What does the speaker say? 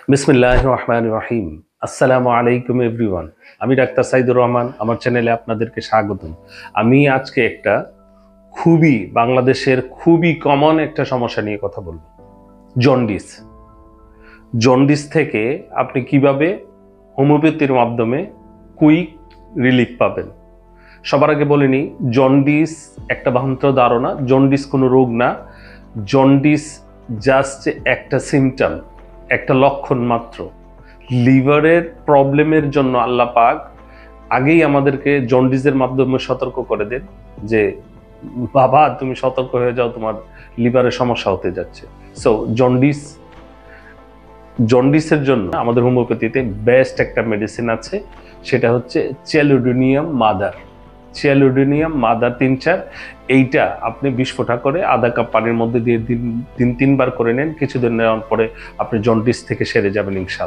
বিসমিল্লাহির রহমানির রহিম। আসসালামু আলাইকুম এভরিওয়ান। আমি ডাক্তার সাইদুর রহমান, আমার চ্যানেলে আপনাদেরকে স্বাগতম। আমি আজকে একটা বাংলাদেশের খুবই কমন একটা সমস্যা নিয়ে কথা বলবো। জন্ডিস। জন্ডিস থেকে আপনি কিভাবে হোমিওপ্যাথির মাধ্যমে কুইক রিলিফ পাবেন। সবার আগে বলে নিই, জন্ডিস একটা ভ্রান্ত ধারণা। জন্ডিস কোনো রোগ না। জন্ডিস জাস্ট একটা সিমটম, একটা লক্ষণ মাত্র। লিভারের প্রবলেমের জন্য আল্লাহ পাক আগেই আমাদেরকে জন্ডিসের মাধ্যমে সতর্ক করে দেন যে বাবা তুমি সতর্ক হয়ে যাও, তোমার লিভারের সমস্যা হতে যাচ্ছে। সো জন্ডিসের জন্য আমাদের হোমিওপ্যাথিতে বেস্ট একটা মেডিসিন আছে, সেটা হচ্ছে চেলিডোনিয়াম মাদার। চেলিডোনিয়াম মাদার 3-4, এইটা আপনি 20 ফোঁটা করে আধা কাপ পানির মধ্যে দিয়ে দিন 3-3 বার করে নেন। কিছুদিন নেওয়ার পরে আপনি জন্ডিস থেকে সেরে যাবেন ইনশাআল্লাহ।